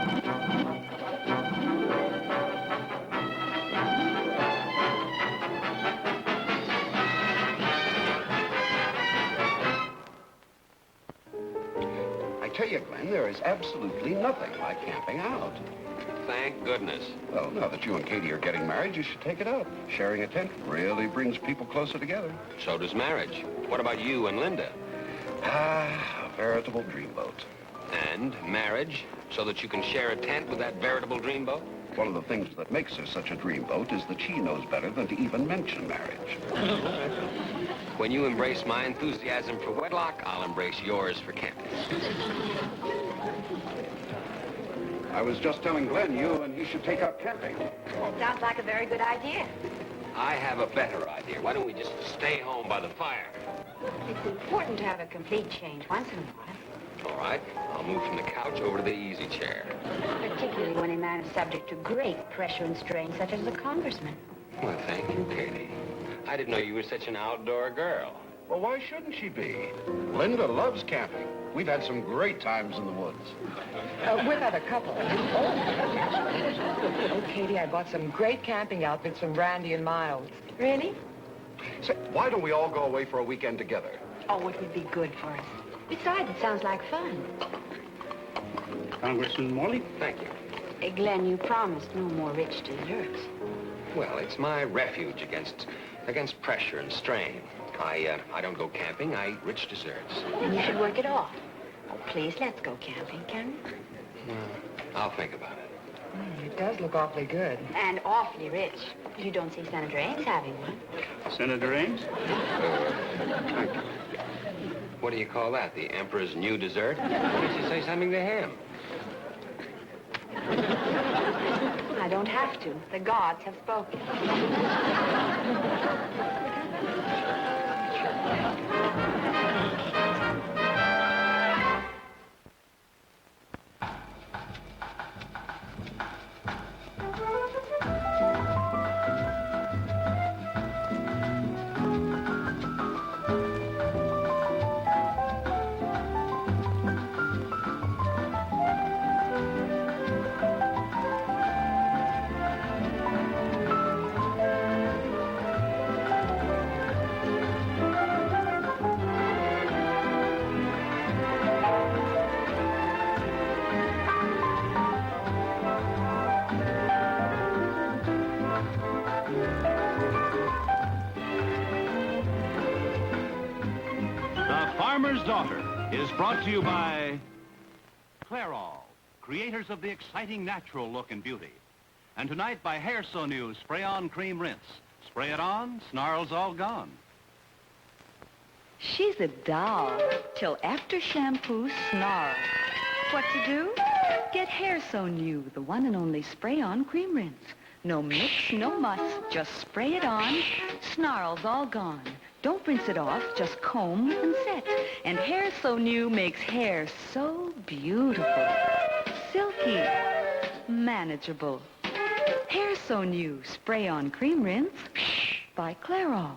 I tell you, Glenn, there is absolutely nothing like camping out. Thank goodness. Well, now that you and Katy are getting married, you should take it up. Sharing a tent really brings people closer together. So does marriage. What about you and Linda? Ah, a veritable dreamboat. And marriage, so that you can share a tent with that veritable dreamboat? One of the things that makes her such a dreamboat is that she knows better than to even mention marriage. When you embrace my enthusiasm for wedlock, I'll embrace yours for camping. I was just telling Glenn you and he should take up camping. That sounds like a very good idea. I have a better idea. Why don't we just stay home by the fire? It's important to have a complete change once in a while. All right. I'll move from the couch over to the easy chair. Particularly when a man is subject to great pressure and strain, such as a congressman. Well, thank you, Katy. I didn't know you were such an outdoor girl. Well, why shouldn't she be? Linda loves camping. We've had some great times in the woods. We've had a couple. Oh, Katy, I bought some great camping outfits from Brandy and Miles. Really? Say, why don't we all go away for a weekend together? Oh, it would be good for us. Besides, it sounds like fun. Congressman Morley? Thank you. Hey, Glenn, you promised no more rich desserts. Well, it's my refuge against pressure and strain. I don't go camping. I eat rich desserts. And you should work it off. Oh, please, let's go camping, can we? Well, I'll think about it. It does look awfully good. And awfully rich. You don't see Senator Ames having one. Senator Ames? Thank you. What do you call that? The Emperor's new dessert? Why don't you say something to him? I don't have to. The gods have spoken. Farmer's Daughter is brought to you by Clairol, creators of the exciting natural look and beauty. And tonight by Hair So New Spray-On Cream Rinse. Spray it on, snarls all gone. She's a doll till after shampoo snarl. What to do? Get Hair So New, the one and only Spray-On Cream Rinse. No mix, no muss, just spray it on, snarls all gone. Don't rinse it off, just comb and set. And Hair So New makes hair so beautiful, silky, manageable. Hair So New Spray-On Cream Rinse by Clairol.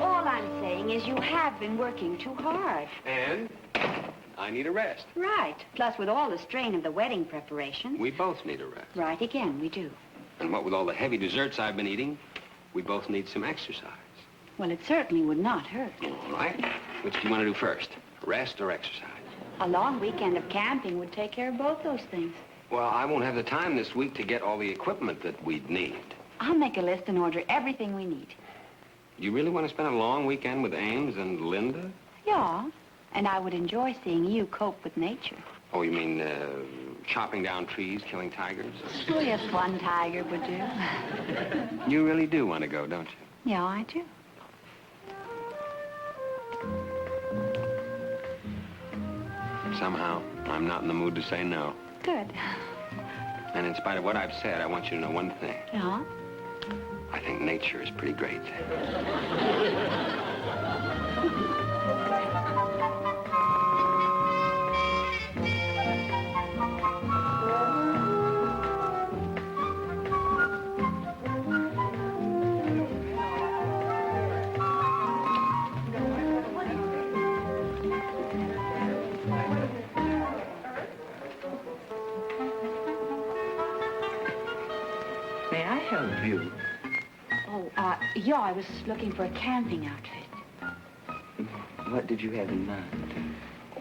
All I'm saying is you have been working too hard. And I need a rest. Right. Plus, with all the strain of the wedding preparation. We both need a rest. Right again, we do. And what with all the heavy desserts I've been eating, we both need some exercise. Well, it certainly would not hurt. All right. Which do you want to do first? Rest or exercise? A long weekend of camping would take care of both those things. Well, I won't have the time this week to get all the equipment that we'd need. I'll make a list and order everything we need. You really want to spend a long weekend with Ames and Linda? Yeah. And I would enjoy seeing you cope with nature. Oh, you mean chopping down trees, killing tigers? Oh, yes, one tiger would do. You really do want to go, don't you? Yeah, I do. Somehow, I'm not in the mood to say no. Good. And in spite of what I've said, I want you to know one thing. Yeah? I think nature is pretty great. help you? Oh, yeah, I was looking for a camping outfit. What did you have in mind?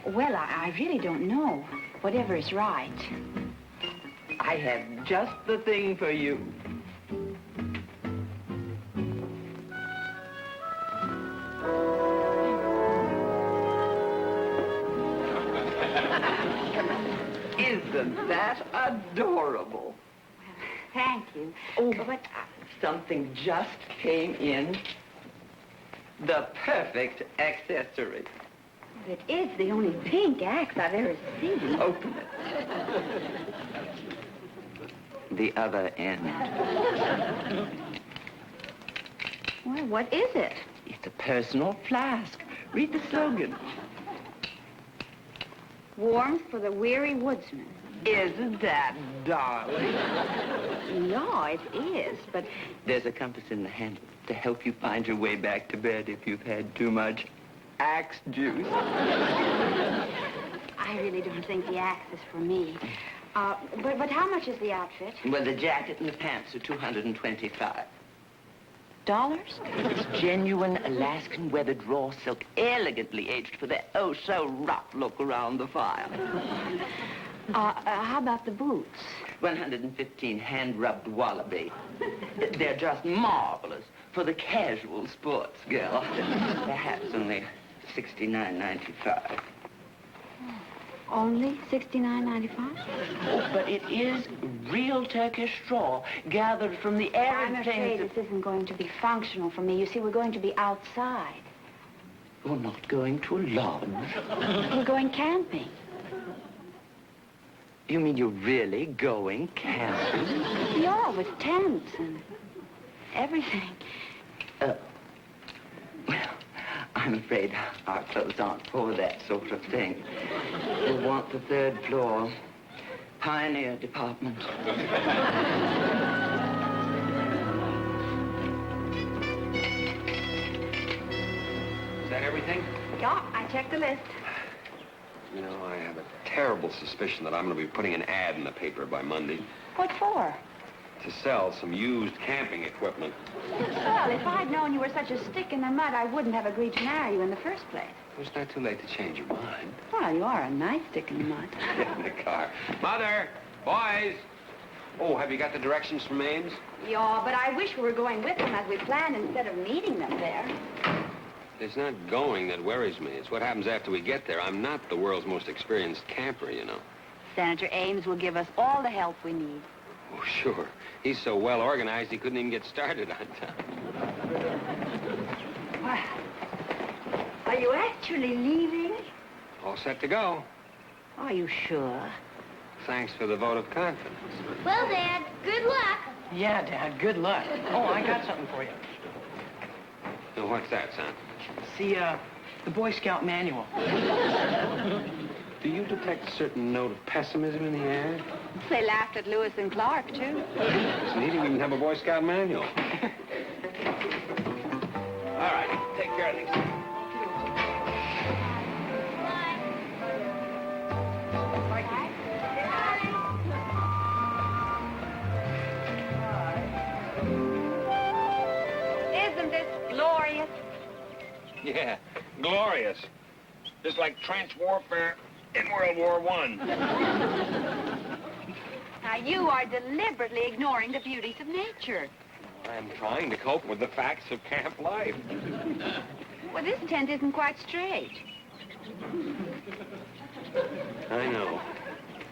Well, I really don't know. Whatever is right. I have just the thing for you. Isn't that adorable? Thank you. Oh, But something just came in. The perfect accessory. it is the only pink axe I've ever seen. Open it. The other end. Well, what is it? It's a personal flask. Read the slogan. Warmth for the weary woodsman. Isn't that darling? No, it is, but There's a compass in the handle to help you find your way back to bed if you've had too much axe juice. I really don't think the axe is for me. But how much is the outfit? Well, the jacket and the pants are $225. Dollars? It's genuine Alaskan weathered raw silk, elegantly aged for their oh-so-rough look around the fire. How about the boots? 115 hand-rubbed wallaby. They're just marvelous for the casual sports girl. Perhaps only $69.95. Only $69.95? Oh, but it is real Turkish straw, gathered from the arid I'm afraid plains of... this isn't going to be functional for me. You see, we're going to be outside. You're not going to a lodge. We're going camping. You mean you're really going camping? Yeah, with tents and everything. Well, I'm afraid our clothes aren't for that sort of thing. We'll want the third floor. Pioneer department. Is that everything? Yeah, I checked the list. You know, I have a terrible suspicion that I'm going to be putting an ad in the paper by Monday What for? to sell some used camping equipment. Well, if I'd known you were such a stick in the mud, I wouldn't have agreed to marry you in the first place. Well, it's not too late to change your mind. Well, you are a nice stick in the mud. Get in the car. Mother! Boys! Oh, have you got the directions from Ames? Yeah, but I wish we were going with them as we planned instead of meeting them there. It's not going that worries me. It's what happens after we get there. I'm not the world's most experienced camper, you know. Senator Ames will give us all the help we need. Oh, sure. He's so well organized he couldn't even get started on time. Are you actually leaving? All set to go. Are you sure? Thanks for the vote of confidence. Well, Dad, good luck. Yeah, Dad, good luck. Oh, I got something for you. Now, what's that, son? See, the Boy Scout manual. Do you detect a certain note of pessimism in the air? They laughed at Lewis and Clark, too. It's neat. We even have a Boy Scout manual. All right, take care of these. Isn't this glorious? Yeah, glorious. Just like trench warfare in World War I. Now, you are deliberately ignoring the beauties of nature. I'm trying to cope with the facts of camp life. Well, this tent isn't quite straight. I know.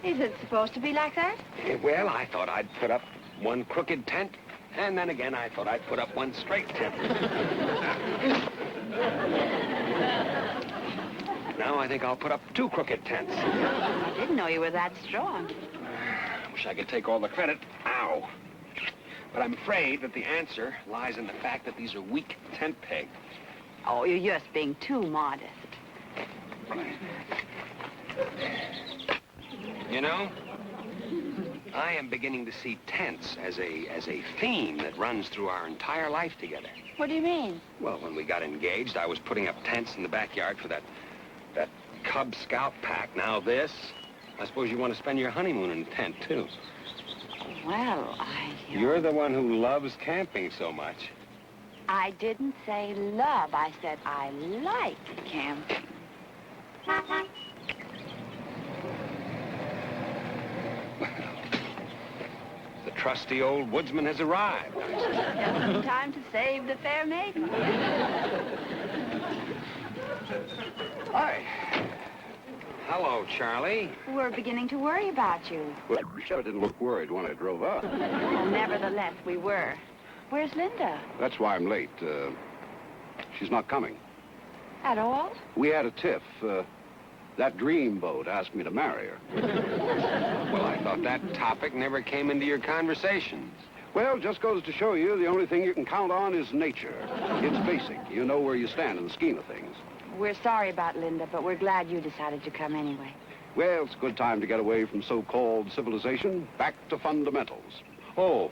Is it supposed to be like that? Well, I thought I'd put up one crooked tent, and then again I thought I'd put up one straight tent. Now I think I'll put up two crooked tents. I didn't know you were that strong. I wish I could take all the credit. Ow. But I'm afraid that the answer lies in the fact that these are weak tent pegs. Oh, you're just being too modest. You know, I am beginning to see tents as a theme that runs through our entire life together. What do you mean? Well, when we got engaged, I was putting up tents in the backyard for that Cub Scout pack. Now this. I suppose you want to spend your honeymoon in a tent, too. Well, You're the one who loves camping so much. I didn't say love. I said I like camping. The trusty old woodsman has arrived. Just in time to save the fair maiden. Hi. Hello, Charlie. We're beginning to worry about you. Well, sure didn't look worried when I drove up. Well, nevertheless, we were. Where's Linda? That's why I'm late. She's not coming. At all? We had a tiff. That dreamboat asked me to marry her. Well, I thought that topic never came into your conversations. Well, just goes to show you the only thing you can count on is nature. It's basic. You know where you stand in the scheme of things. We're sorry about Linda, but we're glad you decided to come anyway. Well, it's a good time to get away from so-called civilization, back to fundamentals. Oh,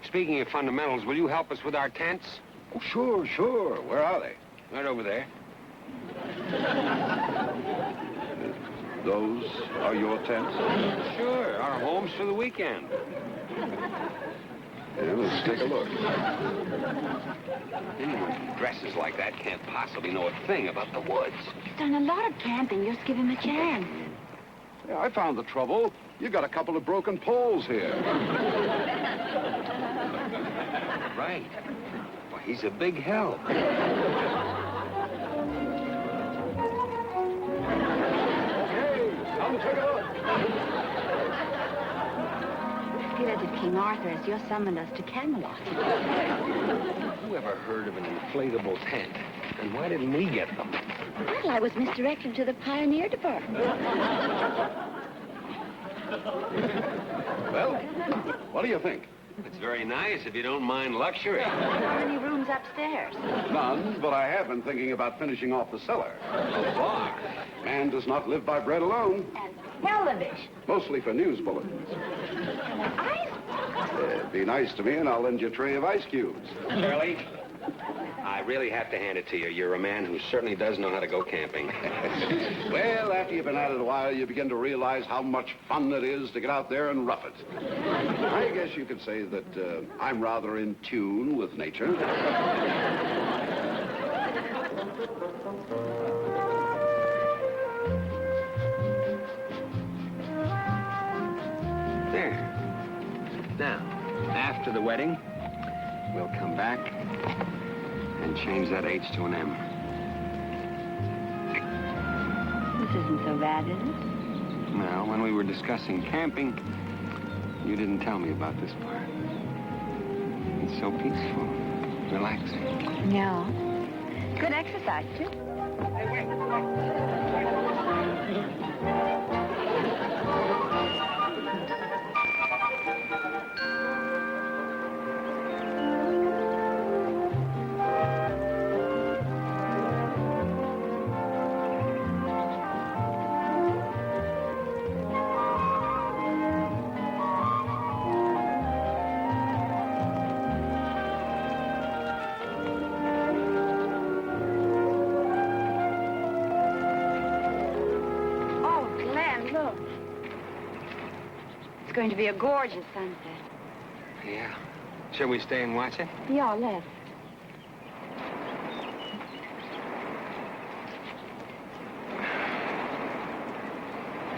speaking of fundamentals, will you help us with our tents? Oh, sure, sure. Where are they? Right over there. Those are your tents? Sure, our homes for the weekend. Yeah, let's take a look. Anyone who dresses like that can't possibly know a thing about the woods. He's done a lot of camping. Just give him a chance. Yeah, I found the trouble. You got a couple of broken poles here. Right. Well, he's a big help. Come take a look. Feel as if King Arthur has just summoned us to Camelot. Who ever heard of an inflatable tent? And why didn't we get them? Well, I was misdirected to the pioneer department. Well, what do you think? It's very nice if you don't mind luxury. How many rooms upstairs? None, but I have been thinking about finishing off the cellar. Why? Man does not live by bread alone. And television. Mostly for news bulletins. Ice. Be nice to me and I'll lend you a tray of ice cubes. Charlie, I really have to hand it to you. You're a man who certainly does know how to go camping. Well, after you've been at it a while, you begin to realize how much fun it is to get out there and rough it. I guess you could say that I'm rather in tune with nature. There. Now, after the wedding, we'll come back and change that H to an M. This isn't so bad, is it? Well, when we were discussing camping, you didn't tell me about this part. It's so peaceful, relaxing. No. Good exercise, too. It's going to be a gorgeous sunset. Yeah. Shall we stay and watch it? Yeah, let's.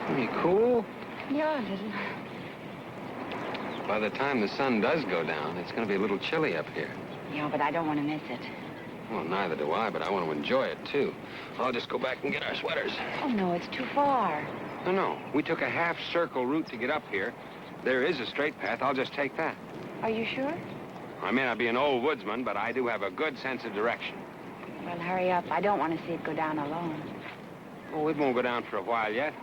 Are you cool? Yeah, a little. By the time the sun does go down, it's going to be a little chilly up here. Yeah, but I don't want to miss it. Well, neither do I, but I want to enjoy it, too. I'll just go back and get our sweaters. Oh, no, it's too far. No. We took a half-circle route to get up here. There is a straight path. I'll just take that. Are you sure? I may not be an old woodsman, but I do have a good sense of direction. Well, hurry up. I don't want to see it go down alone. Oh, it won't go down for a while yet.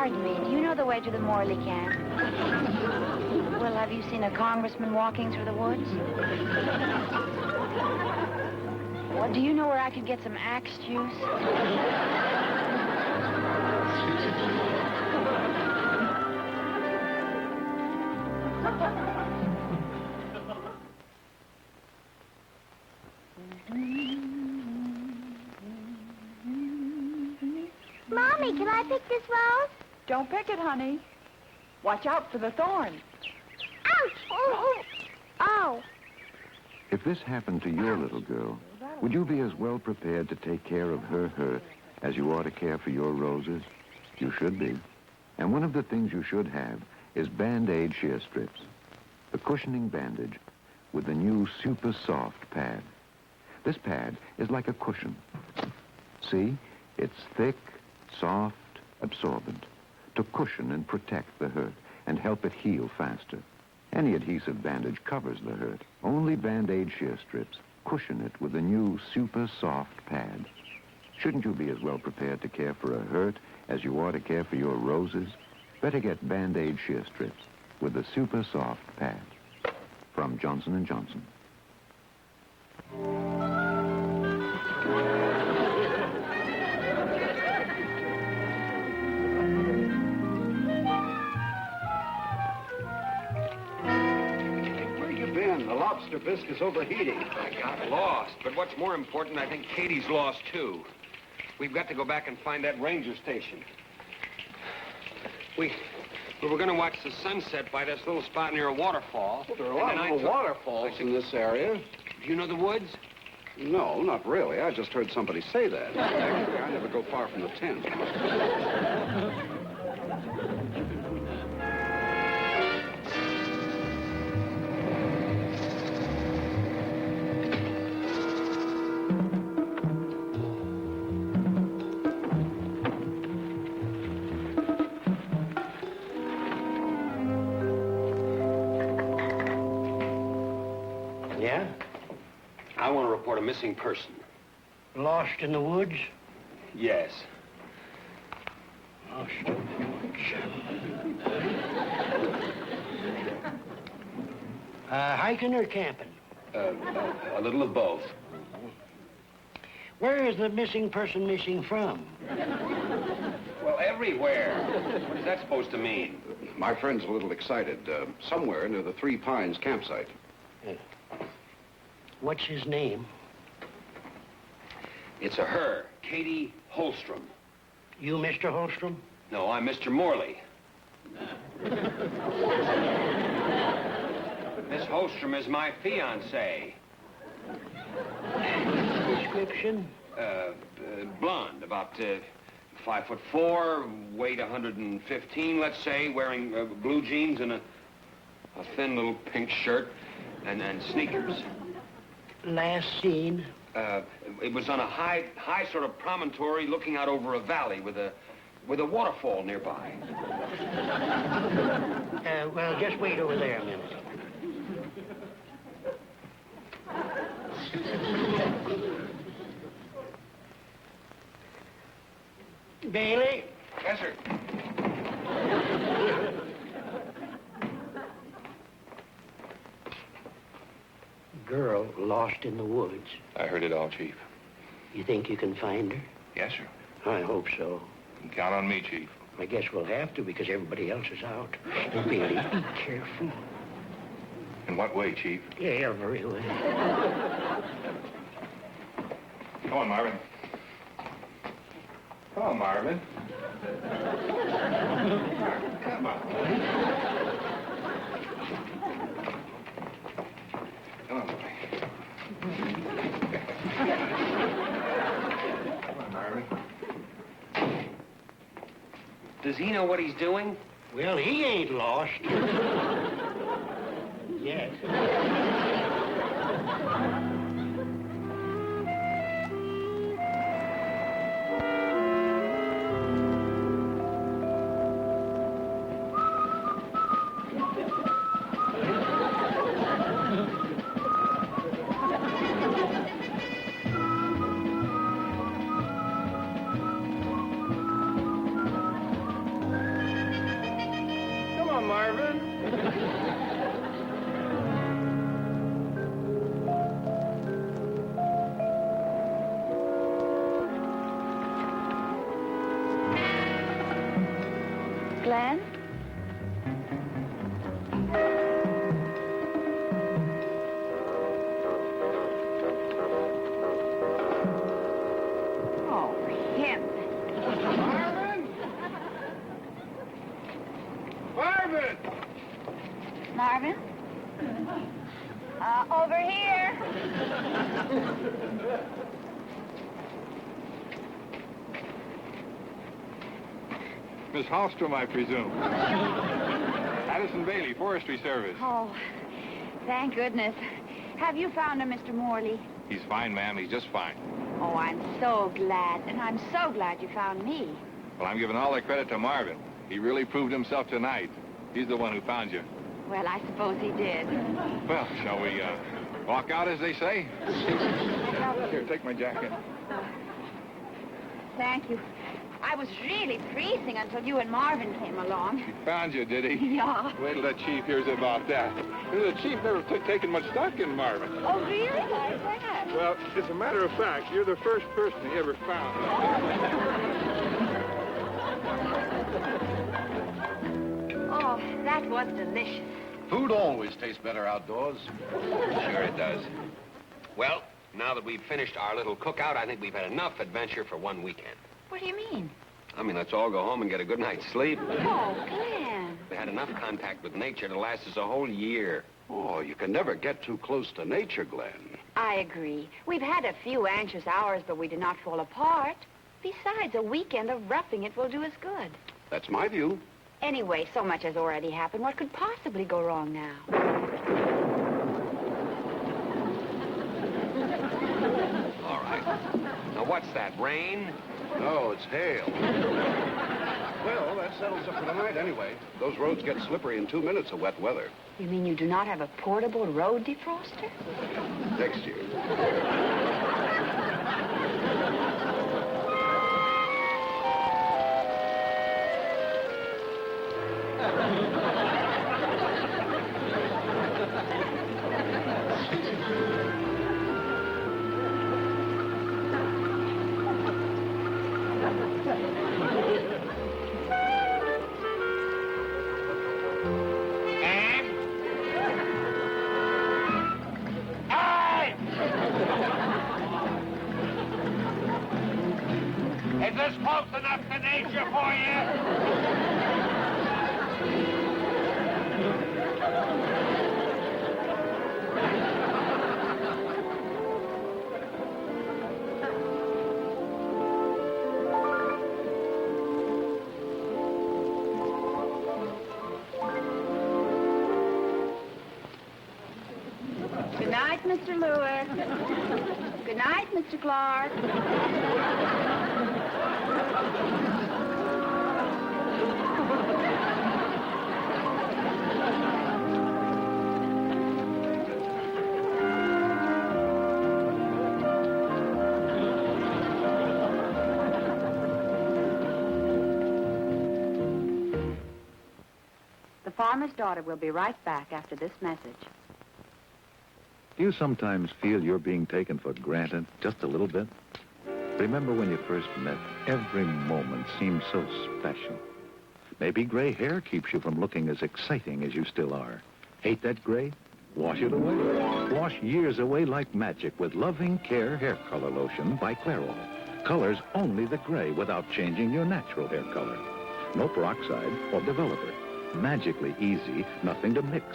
Pardon me, do you know the way to the Morley camp? Well, have you seen a congressman walking through the woods? Well, do you know where I could get some axe juice? Mommy, can I pick this rose? Don't pick it, honey. Watch out for the thorn. Ouch! Oh, oh. If this happened to your little girl, would you be as well prepared to take care of her hurt as you ought to care for your roses? You should be. And one of the things you should have is Band-Aid shear strips. The cushioning bandage with the new super soft pad. This pad is like a cushion. See? It's thick, soft, absorbent to cushion and protect the hurt and help it heal faster. Any adhesive bandage covers the hurt. Only Band-Aid shear strips cushion it with a new super soft pad. Shouldn't you be as well prepared to care for a hurt as you ought to care for your roses? Better get Band-Aid shear strips with the super soft pad. From Johnson & Johnson. Where you been? The lobster bisque is overheating. I got lost. But what's more important, I think Katie's lost, too. We've got to go back and find that ranger station. We were going to watch the sunset by this little spot near a waterfall. Well, there are a lot of little waterfalls in this area. Do you know the woods? No, not really. I just heard somebody say that. Actually, I never go far from the tent. Yeah? I want to report a missing person. Lost in the woods? Yes. Lost in the woods. Hiking or camping? A little of both. Where is the missing person missing from? Well, everywhere. What is that supposed to mean? My friend's a little excited. Somewhere near the Three Pines campsite. What's his name? It's a her, Katie Holstrom. You Mr. Holstrom? No, I'm Mr. Morley. Miss Holstrom is my fiancée. Description? Blonde, about 5'4", weight 115, let's say, wearing blue jeans and a thin little pink shirt and sneakers. Last seen? It was on a high sort of promontory looking out over a valley with a waterfall nearby. Well, just wait over there a minute. Bailey? Yes, sir. Girl lost in the woods. I heard it all, Chief. You think you can find her? Yes, sir. I hope so. You can count on me, Chief. I guess we'll have to because everybody else is out. And Bailey, be careful. In what way, Chief? Every way. Come on, Marvin. Come on, Marvin. Come on. Come on, boy. Come on, Marvin. Does he know what he's doing? Well, he ain't lost. Yet. Glen? Oh, him. Marvin! Marvin! Marvin? Over here. Miss Hallstrom, I presume. Addison Bailey, Forestry Service. Oh, thank goodness. Have you found him, Mr. Morley? He's fine, ma'am. He's just fine. Oh, I'm so glad. And I'm so glad you found me. Well, I'm giving all the credit to Marvin. He really proved himself tonight. He's the one who found you. Well, I suppose he did. Well, shall we, walk out, as they say? Here, take my jacket. Thank you. I was really freezing until you and Marvin came along. He found you, did he? Yeah. Wait till the chief hears about that. The chief never taken much stock in Marvin. Oh, really? Like that? Well, as a matter of fact, you're the first person he ever found. Oh, that was delicious. Food always tastes better outdoors. Sure it does. Well, now that we've finished our little cookout, I think we've had enough adventure for one weekend. What do you mean? I mean, let's all go home and get a good night's sleep. Oh, Glen. We had enough contact with nature to last us a whole year. Oh, you can never get too close to nature, Glen. I agree. We've had a few anxious hours, but we did not fall apart. Besides, a weekend of roughing it will do us good. That's my view. Anyway, so much has already happened. What could possibly go wrong now? All right. Now, what's that, rain? No, it's hail. Well, that settles up for tonight anyway. Those roads get slippery in 2 minutes of wet weather. You mean you do not have a portable road defroster? Next year. Is this close enough to nature for you? Good night, Mr. Lewis. Good night, Mr. Clark. The farmer's daughter will be right back after this message. Do you sometimes feel you're being taken for granted just a little bit? Remember when you first met, every moment seemed so special. Maybe gray hair keeps you from looking as exciting as you still are. Hate that gray? Wash it away. Wash years away like magic with Loving Care Hair Color Lotion by Clairol. Colors only the gray without changing your natural hair color. No peroxide or developer. Magically easy, nothing to mix.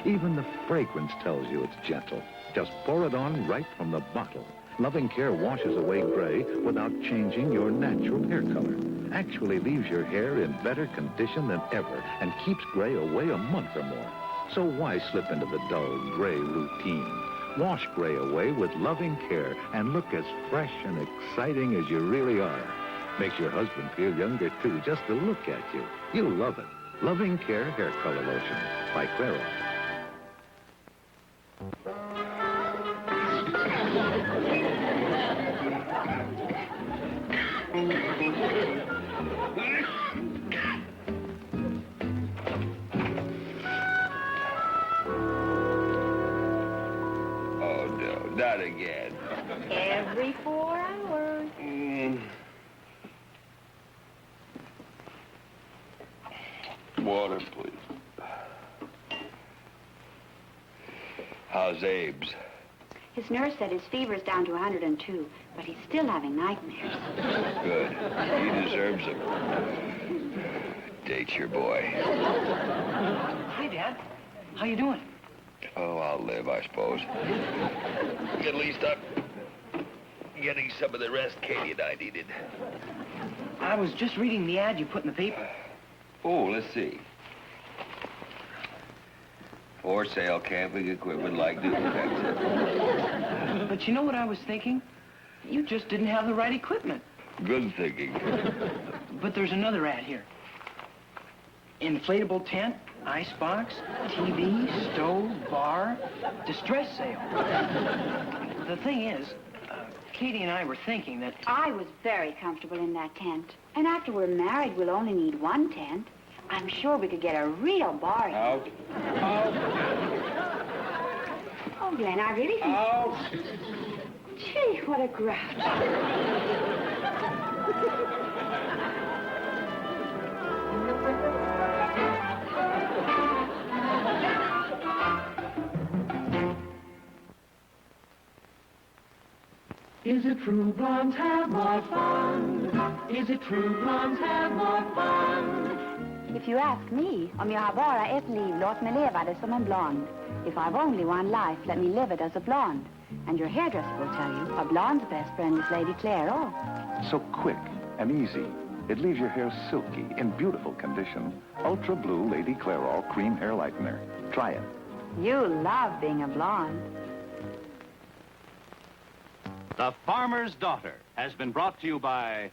Even the fragrance tells you it's gentle. Just pour it on right from the bottle. Loving Care washes away gray without changing your natural hair color. Actually leaves your hair in better condition than ever and keeps gray away a month or more. So why slip into the dull gray routine? Wash gray away with Loving Care and look as fresh and exciting as you really are. Makes your husband feel younger, too, just to look at you. You'll love it. Loving Care Hair Color Lotion by Clairol. Oh, no, not again. Every 4 hours. Some water, please. How's Ames? His nurse said his fever's down to 102, but he's still having nightmares. Good. He deserves them. Date's your boy. Hi, Dad. How you doing? Oh, I'll live, I suppose. At least I'm getting some of the rest Katie and I needed. I was just reading the ad you put in the paper. Oh, let's see. For sale camping equipment like duplicates. But you know what I was thinking? You just didn't have the right equipment. Good thinking. But there's another ad here. Inflatable tent, icebox, TV, stove, bar, distress sale. The thing is, Katie and I were thinking that... I was very comfortable in that tent. And after we're married, we'll only need one tent. I'm sure we could get a real bar. Out. Oh, Glen, I really think... Out. Gee, what a grouch. Is it true blondes have more fun? Is it true blondes have more fun? If you ask me, om jag har bara ett liv, låt mig leva det som en blond. If I've only one life, let me live it as a blonde. And your hairdresser will tell you, a blonde's best friend is Lady Clairol. So quick and easy. It leaves your hair silky, in beautiful condition. Ultra Blue Lady Clairol Cream Hair Lightener. Try it. You love being a blonde. The Farmer's Daughter has been brought to you by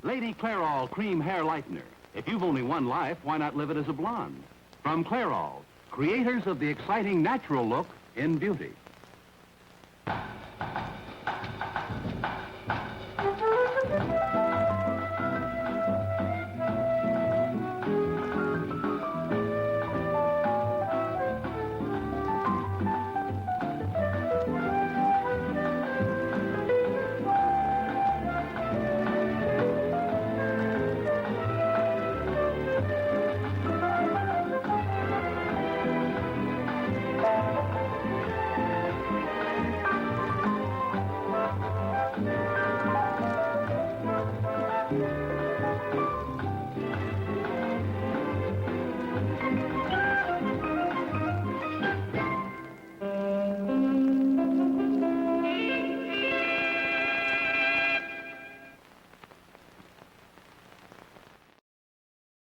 Lady Clairol Cream Hair Lightener. If you've only one life, why not live it as a blonde? From Clairol, creators of the exciting natural look in beauty.